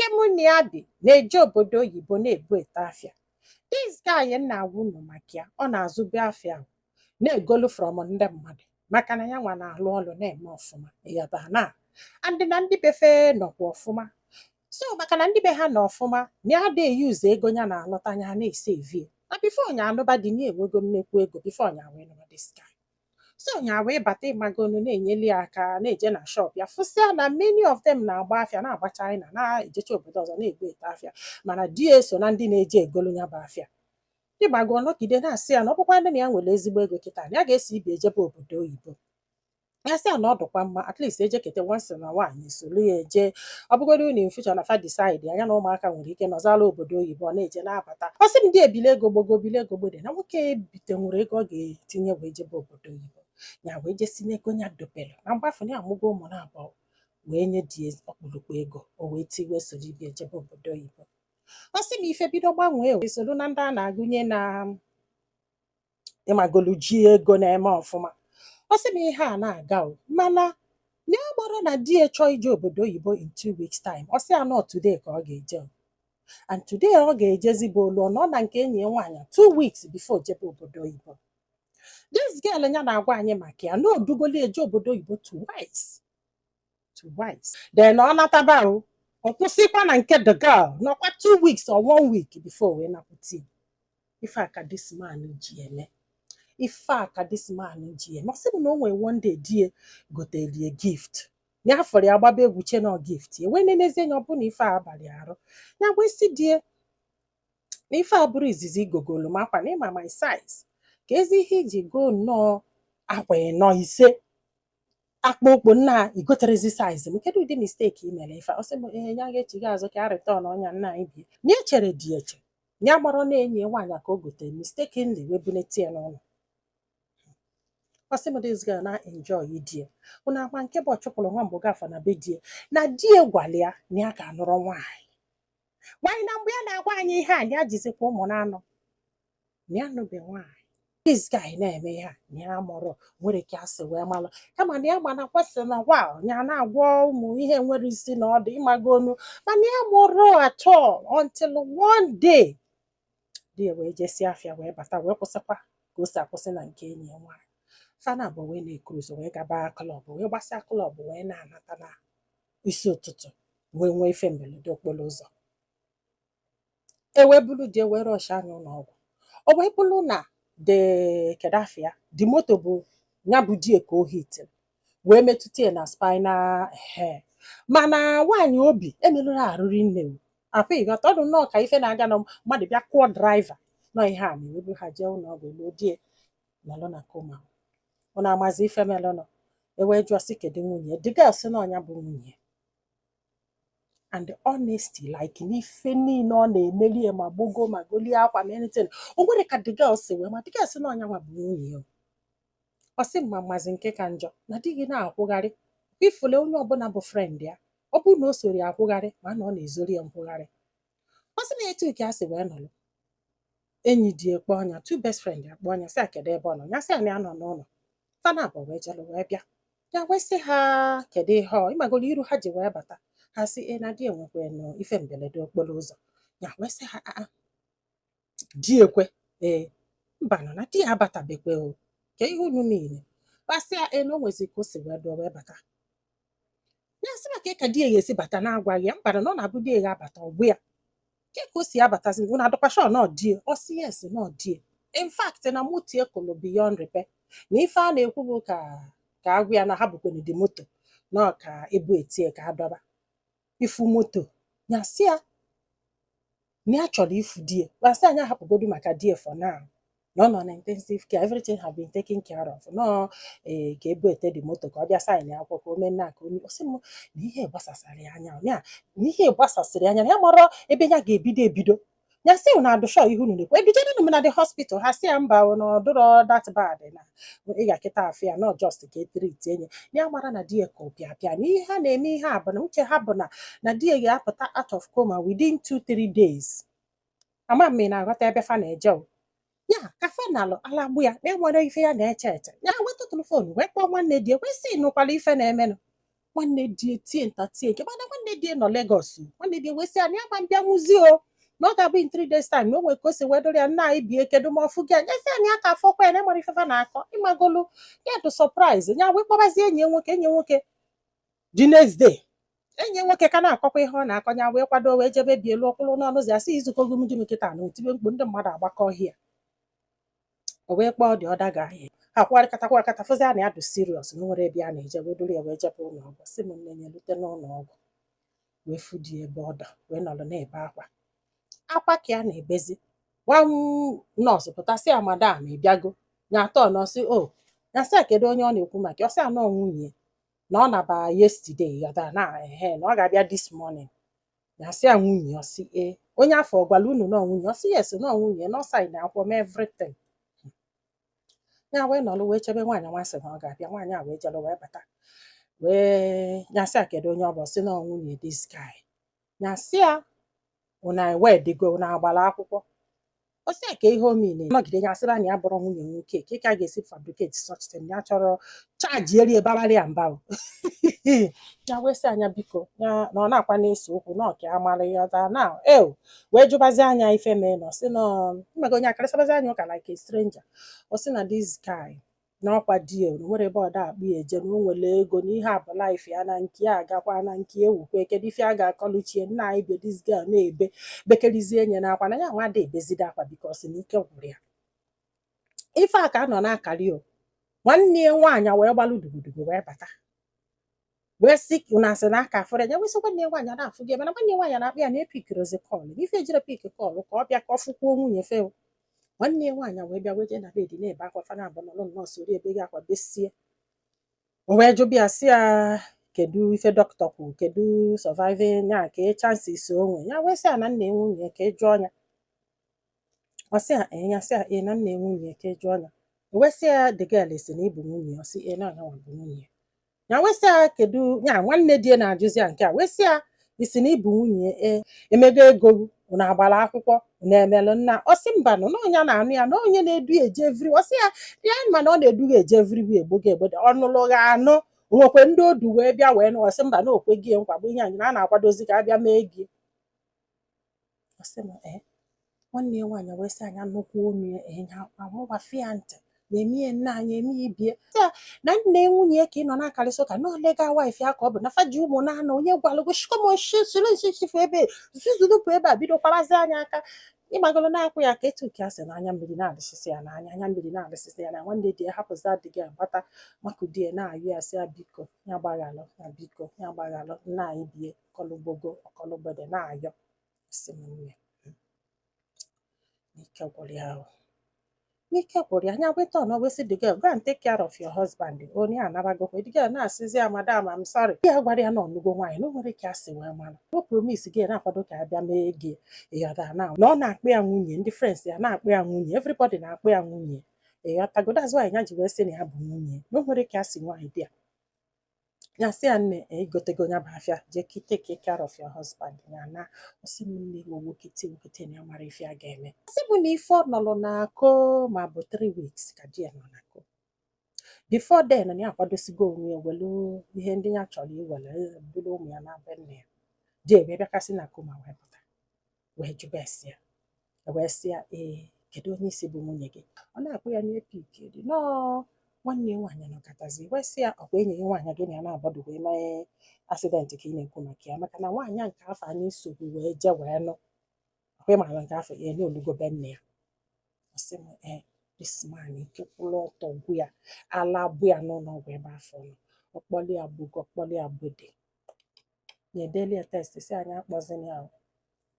nwoke mụ na ya bi na-eje obodo oyibo na-ebu ete afịa. This guy na-agwa unu maka ya, ọ na-azụbu afịa ahụ na-egolu from ndị mmadụ maka na ya nwa na-alụ ọrụ na-eme ọfụma yaba na and na ndị befe nọkwa ọfụma. So maka na ndị be ha nọ ọfụma na ya adịghị yuzu ego ya na-alọta anya ha na-ese evie na bifo nya anụba dị na-enwego nnekwu ego bifo nya wee nụba this guy. So nya wee bata ịmagonu na-enyeli ya aka na-eje na shop ya fụsịa na many of them na-agba afịa na-agba China na-ejecha obodo ọzọ na-egbu ete afịa mana di ya so na ndị na-eje egolu ya bụ afịa. Ịgbago nọgide na-asị ya na ọ bụkwa ndị na ya nwere ezigbo ego kịta na ya ga-esi ibi ejebe obodo oyibo. Ya sị ya na ọ dụkwa mma at least eje kete once na nwaanyị solu ya eje ọ bụgodo unu in future na fa decide anya na ụmụaka nwere ike nọzala obodo oyibo ọ na-eje na-abata. Ọ sị m ndị ebile ego gbogo bile ego gbede na nwoke bitenwuru ego ọ ga-etinye wee jebe obodo oyibo ya wee jesi n'ego ya dopere na mgbafu ya amụgo ụmụ na abụọ wee nye di ọkpụrụkpụ ego o wee tiwe soro ibi ejebe obodo oyibo. Ọ sị m ife bido gbanwee esoro na ndị a na-agụnye na ịmagolu ji ego na-eme ọfụma. Ọ sị m ihe a na-aga o mana na ọ gbara na di ya chọọ ije obodo oyibo in 2 weeks time. Ọ sị ya nọ today ka ọ ga-eje and today ọ ga-ejezi bụ olu nọ na nke enyi ya nwaanyị 2 weeks before jebe obodo oyibo. This girl ya na-agwa anyị maka ya na odugoli eje obodo oyibo twice. Then ọ nataba o ọ kwụsịkwa na nke the girl nọkwa 2 weeks or 1 week before wee napụta ya. Ife a ka this man ji eme. Ife a ka this man ji eme. Ọ sị m na o nwee one day die gotelie gift ya fọrọ ya gbaba egwu che na gift ya wee nenezi enye ọ bụ na ife a abalị arụ ya wee si die na ife a bụrụ izizi igogolu m akwa na ịma my size ka ezi ihe iji go nnọọ akwa ịnọ ise akpụkpụ nna igoterezi size m kedu ụdị mistake i mere ife. Ọ sị m ya ga-echighị azụ ka a return ọnya nna anyị bi na echere dị eche ya gbara na-enyi nwaanyị ka o gotere mistakenly wee bunete ya n'ụlọ. Ọ sị m this girl na enjoy die ụna agba nke bụ ọchụpụrụ nwa mgbe gafa na be die na die gwara ya na ya ga-anụrụ nwaanyị na mgbe ya na-agwa anyị ihe a na ya jizikwa ụmụ na-anọ na ya nụbe nwaanyị. This guy na-eme ihe a na ya mụrụ nwere ka asị wee malụ kama na ya mana kwesị na wow ya na-agwọ ụmụ ihe nwere isi na ọdụ ịmago onu mana ya mụrụ at all until one day di ya wee jesi afịa wee bata wee kwụsịkwa ka o si akwụsị na nke enyi ya nwaanyị. Fana bụ wee na-ekruzo wee gaba klọb wee gbasịa klọb wee na-anata na isi ụtụtụ wee nwee ife mberede okporo ụzọ. Wee bulu die wee rọsh anya ụlọ ọgwụ. O wee bulu na de kedafia di moto bụ ya bụ die ka o hitin wee metụta ya na spinal hair mana nwaanyị obi emelụrụ arụrị nne akwa ịghọta ọdụ nnọọ ka ife na-aga na mmadụ bịa kụọ draiva nọ ihe a na-ewebu ha jee ụlọ ọgwụ elu die nọlụ na koma ọ na-amazi ife melụnụ. Wee jụọ sị kedu nwunye the girl sị na ọnya bụ nwunye and honesty like n'ife niile ọ na-emeli ya ma gbogo ma golie akwa ma anything o nwere ka the girl si wee ma the girl sị na ọnya nwa bụ nwunye ya. Ọ sị mma mazi nke ka njọ na di gị na-akwụgharị ifule onye ọbụla bụ friend ya ọ bụrụ na o soro ya akwụgharị ma na ọ na-ezori ya nkwụgharị. Ọ sị na etu ka a si wee nọrọ enyi di ekpe ọnya two best friend ya kpọ ọnya sị kedu ebe ọ nọ ya sị na ya nọ n'ụlọ. Fana bụ wee jelu wee bịa ya wee sị ha kedu ihe ọ ịmagolo iru ha ji wee bata ha sị na di enwekwe nọ ife mberede okporo ụzọ ya wee sị ha di ekwe mba nọ na di ya abatabekwe o ka ihe unu niile gbasị ya na o nwezi ka o si wee dụọ wee bata ya sị maka ka di ya esi bata na-agwaghị ya mbara na ọ na-abụ di ya ga-abata ọgbụ ya ka o si abatazi unu adọkwasha nọ die ọ sị yes nọ die in fact na motie kolo beyond repair na ife a na-ekwu bụ ka agwụ ya na ha bụkwenu dị moto na ka ebu etie ka adọba ifu moto ya sị ya na ya chọrọ ifu die gbasị anya hapụgodu maka die for now na ọ nọ na intensive care everything have been taken care of nọ ka ebu ete dị moto ka ọ bịa saịn akwụkwọ ka o mee nna ka onye ọsị m na ihe gbasasịrị anya ya na ihe gbasasịrị anya na ya mara ebe ya ga-ebido ya sị na adụshọ ihu unu na-ekwu ebijere m na the hospital ha sị ya mba na ọdụrọ that bad na ị ga-akịta afọ ya not just ka etriti enye na ya mara na di ya ka pịa na ihe ha na-eme ihe a bụ na uche ha bụ na di ya ga-apụta out of coma within 2-3 days. Ama m na-aghọta ebe fa na-eje ya ka fa na alagbu ya na enwere ife ya na-eche ya weta telefon wee kpọọ nwanne di wee sị nụkwala ife na-emenụ nwanne di tie ntatie nke mana nwanne di nọ Lagos nwanne di wee sị ya na ya ma mbịa nwụzi o na ọ ga-abụ in 3 days time na o nwere ka o si wedoro ya nna anyị bie kedu ma ọfụ gị anya sị ya na ya ka afọkwa ya na ịmara ifefa na-akọ ịmagolu ya dị surprise ya wee kpọbazie enyi nwoke the next day enyi nwoke ka na-akọkwa ihe ọ na-akọ ya wee kwado wee jebe bie elu ọkwụrụ n'ọnụ ụzọ ya sị izukọgo m di m nkịta na otibe mkpu ndị mmadụ agbakọ ọhịa o wee kpọọ dị ọda ga-ahịa ha kwụrịkata fụzi a na ya dị serious na o nwere ebe a na-eje wee duru ya wee jebe ụlọ ọgwụ sị m nne ya lute n'ụlọ ọgwụ wee fụdie ebe ọ dọ wee nọrọ na-ebe akwa ka ya na-ebezi gwa nọọsụ pụtasị ya madam ịbịago nya atọ nọsị o ya sị kedu onye ọ na-ekwu maka ọsị anọ nwunye na ọ naba yesterday ya da na na ọ ga-abịa this morning ya sị ya nwunye ọsị onye afọ ọ gwara unu na nwunye ọsị yes na nwunye nọọsụ na akwụkwọ m everything ya wee nọrọ wee chebe nwaanyị nwansị na ọ ga-abịa nwaanyị a wee jere wee bata wee nyasị a kedu onye ọ bụ sị na nwunye this guy nyasị ya una wedgo na agbara akwụkwọ o sị ka ihe omine nọgide nyasịra na ya bụrụ nwunye nwoke ka a ga-esi fabricate such thing ya chọrọ chaji erie babali ya mba ya wee sị anya biko ya na ọ na-akwa na-ese okwu na ọka amara ya ọta na wee jụbazi anya ife mee nọ sị na mmego onye akarịsabazi anya ụka like a stranger ọ sị na this guy na ọkwa di ya nwere ebe ọda akpụ ya eje na o nwere ego na ihe abụ life ya na nke ya agakwa na nke ewukwe kedu ife a ga-akọluchie nna anyị bịa this girl na-ebe bekerizie enye na akwa na ya nwa ada ebezide akwa bikos na ike gwụrụ ya ife a ka a nọ na-akari o nwanne ya nwaanyị wee gbalụ dugudugu wee bata wee sị na asị na aka afọrọ ya wee sị nwanne ya nwaanyị na-afụ gị mana nwanne ya nwaanyị na-akpụ ya na epikirizi kọlụ ife ejire pik kọlụ ka ọ bịa ka ọ fụkwuo nwunye fe nwanne ya nwaanyị wee bịa wee jee na bedi na-ebe akwa fana abụ nọrọ nọọsụ ori ebe gị akwa besie o wee jụbịa sị ya kedu ife dọkịta kwuru kedu surviving ya ka chances onwe ya wee sị ya na nna nwunye ka ị jụọ ya ọ sị ya sị ya na nna nwunye ka ị jụọ ya o wee sị ya the girl si na ịbụ nwunye ọ sị na ya bụ nwunye ya wee sị ya kedu ya nwanne di na-ajụzi ya nke a wee sị ya isi na ịbụ nwunye emego ego unu agbara akwụkwọ unu emelụ nna ọ sị mbanụ na onye na-anụ ya na onye na-edu ya eje evri ọ sị ya mana ọ na-edu ya eje evri bụ egbode ọnụlụ ga anụ nwekwe ndị odu wee bịa wee nụ ọ sị mba na okwe gị nkwagbu ihe anyị na a na-akwadozi ka a bịa mee gị ọ sị m nwanne ya nwaanyị wee sị anya nnukwu onu ya amụgbafe ya ntị na-emie nna anyị eme ibie na nne nwunye ka ị nọ na-akarịsị ụka na legal wife ya ka ọ bụ na faji ụmụ na-anọ onye gwalụgo shikomoshisirinshifu ebe zuzulupụ ebe a bido kwabazi anya aka ịgbagoro na-akwụ ya ka etu ka asị na anya mmiri na-adịsịsị ya n'anya anya mmiri na-adịsịsị ya na nwanne di ya hapụzi adịghị agbata maka di ya na-ayụ ya sị ya biko ya gbaghalụ na biko ya gbaghalụ nna anyị bie ọkọlụgbogo ọkọlụgbede na-ayọ sị m nne n'ike gwụrụ ya ahụ n'ike gwụrụ ya anya weta ọ wesị the girl go and take care of your husband onye anabagokwe the girl na-asịzi ya madam I'm sorry ya gwara ya na ọnụgo nwaanyị na o nwere ka asị wee mara o promise gị na-akwado ka ya bịa mee gị ịghọta na ọ na-akpụ ya nwunye ndị friends ya na-akpụ ya nwunye everybody na-akpụ ya nwunye ịghọtago that's why ya ji wee sị na ya bụ nwunye na o nwere ka asị nwaanyị dị ya sị ya nne egotego ya bụ afịa jee take care of your husband ya na ọsị m nne wokete na ya mara ife a ga-eme ọsị bụ na ife ọ nọrọ na ko ma bụ 3 weeks ka di ya nọ na ko before then na ya akwadosigo onwe ya welu ihe ndị ya chọrọ iwere bụrụ ụmụ ya na be nne ya di ebe bịakasị na ko ma wee pụta wee jụba esi ya wee sị ya kedu onye isi bụ nwunye gị ọ na-akpụ ya n'epik dị nọọ nwanne nwaanyị nọkọtazi wee sị ya ọkwa enyi gị nwaanyị gị na ya na-agbado wee mee asidentị ka ị na-ekwu maka ya maka na nwaanyị nke afọ anyị nsogbu wee je wee nụ ọkwa ịmara nke afọ ya n'olugo be nne ya ọ sị m this man ikekwụla ọtọ gwu ya ala bụ ya n'ụlọ ọgwụ ebe afọ nọ ọkpọli ya gbugo ọkpọli ya gbede na-edeli ya test si anyị akpọzini ya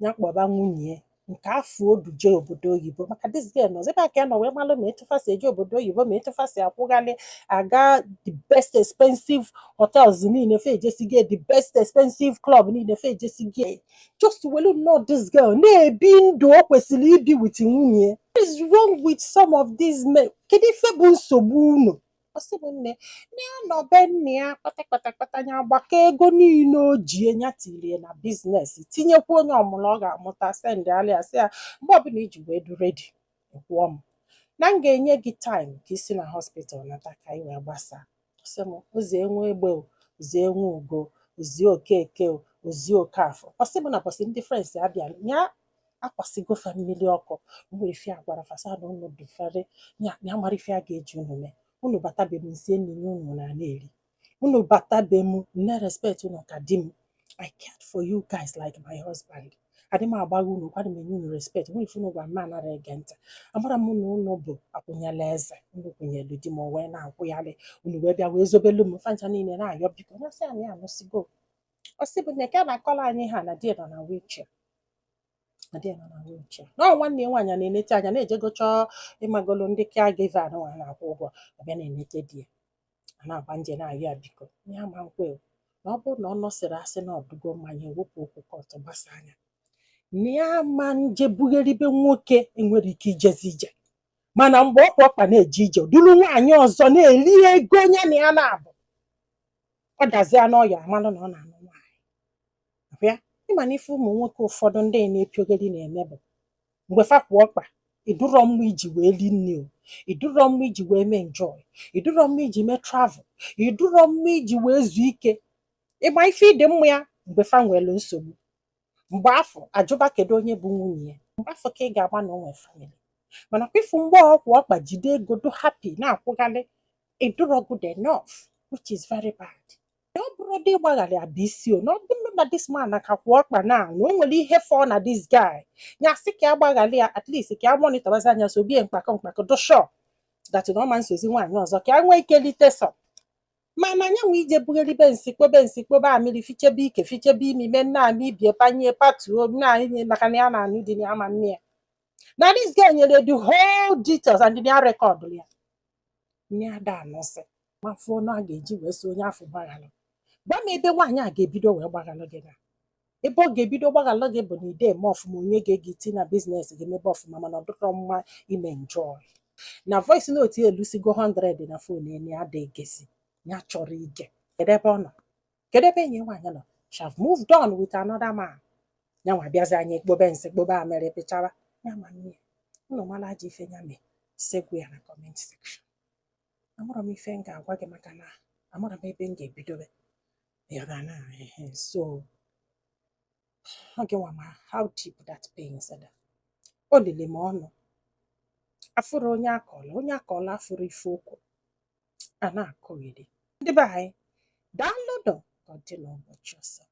ya kpọba nwunye nke afọ oduje obodo oyibo maka this girl nọzi ebe aka ya nọ wee malụ ma etụfasị eje obodo oyibo ma etụfasị akwụghalị aga the best expensive hotels niile fe ejesigo the best expensive club niile fe ejesigo just welu know this girl na-ebi ndụ o kwesịrị ibi with nwunye. What is wrong with some of these men? Kedu ife bụ nsogbu unu? Ọsị bụ nne na ya nọ be nne ya kpatakpata ya agbakọ ego niile o ji ya tirie na biznes tinyekwa onye ọmụrụ ọ ga-amụta sendị alịa sị ya mgbe ọbụla iji wee du redi kwụọ m na m ga-enye gị taịm ka isi na hospital nata ka ị wee gbasaa. Ọsị m ụzọ enwe egbe zie Nwugo, zie Okeke, ozie Okafọ. Ọsị bụ na bọsị ndị friends abịa nya akwasịgo fa mmiri ọkụ. Mgbe ife a gwara fasa na unu dufere nya mara ife a ga-eji unu mee. Unu batabe m nsie nri unu na na-eri. Unu batabe m nne respect unu ka di m. I cared for you guys like my husband. Adị m agbaghị unu, kwadị m enye unu respect. Nwere ife unu gwa m anara ege ntị. Amara m na unu bụ akwụnyela eze. Unu kwụnyelu di m wee na-akwụgharị. Unu wee bịa wee zobelu m fancha niile na-ayọ biko. Onye sị anyị anụsigo. Ọ sị bụ na eke na-akọla anyị ha na di nọ na wheelchair. No nwanne nwaanyị na-enete anya na-ejego chọọ ịmagolo ndị caregiver anụnwa na-akwụ ụgwọ abịa na-enete di ya. A na-agba nje na-ayọ ya biko. Ihe ama nkwe na ọ bụrụ na ọ nọsịrị asị na ọdụgo mmanya ewepụ okwu kọtụ gbasa anya. Na ya ma nje bugheribe nwoke enwere ike ijezi ije. Mana mgbe ọkwa ọkpa na-eje ije duru nwaanyị ọzọ na-eri ego ya na ya na-abụ. Ọ dazie n'ọya amalụ na ọ na-anụ nwaanyị. Abịa ịma na ife ụmụ nwoke ụfọdụ ndị na-epiogeri na-eme bụ mgbe fa kwụ ọkpa ịdụrọ mma iji wee li nri o, ịdụrọ mma iji wee mee enjoy, ịdụrọ mma iji mee travel, ịdụrọ mma iji wee zuo ike. Ịgba ife ịdị mma ya mgbe fa nwere nsogbu. Mgbe afọ ajụba kedu onye bụ nwunye ya. Mgbe afọ ka ị ga-agba na onwe family. Mana kwifu mgbe ọkwụ ọkpa jide ego do happy na-akwụghalị ịdụrọ good enough, which is very bad. Na ọ bụrụ dị ịgbaghalị abụ isi o, na ọ bụrụ na this man ka kwụ ọkpa na o nwere ihe fọ na this guy. Ya sị ka agbaghalị ya at least ka a monitọbazi anya so bie mkpakọ do sure that na ọma nsozi nwaanyị ọzọ ka a nwee ike lite sọ. Mana anya nwe ije bugheribe nsikpobe amịrị fichebe ike fichebe imi mee nna amị ibie panye patuo na anyị maka na ya na-anụ dị ya ama mme ya. Na this guy nyere the whole details and ya record ya. Nye ada anọsị ma fụọ na a ga-eji wee so onye afọ gbaghalụ. Gwa m ebe nwaanyị a ga-ebido wee gbaghalụ gị na. Ebe ọ ga-ebido gbaghalụ gị bụ na ide eme ọfụma onye ga-ege iti na biznes ga-emebe ọfụma mana ọ dịrọ mma ime enjoy. Na voice note elusigo 100 na phone enyi adịghị gesi. Ya chọrọ ige. Kedu ebe ọ nọ? Kedu ebe enyi nwaanyị nọ? She have moved on with another man. Ya nwa bịazi anyị ekpobe amịrị pịchara. Ya ma nne. Unu mara ji ife ya mee. Segwu ya na comment section. Amụrụ m ife m ga-agwa gị maka na amụrụ m ebe m ga-ebidobe. So ọ gị nwa ma how deep that pain said. O lili m ọnụ. Afụrụ onye akọla afụrụ ife okwu. A na-akọghịrị. Ndị be anyị, daalụnụ ka ọ dị n'ụbọchị ọzọ.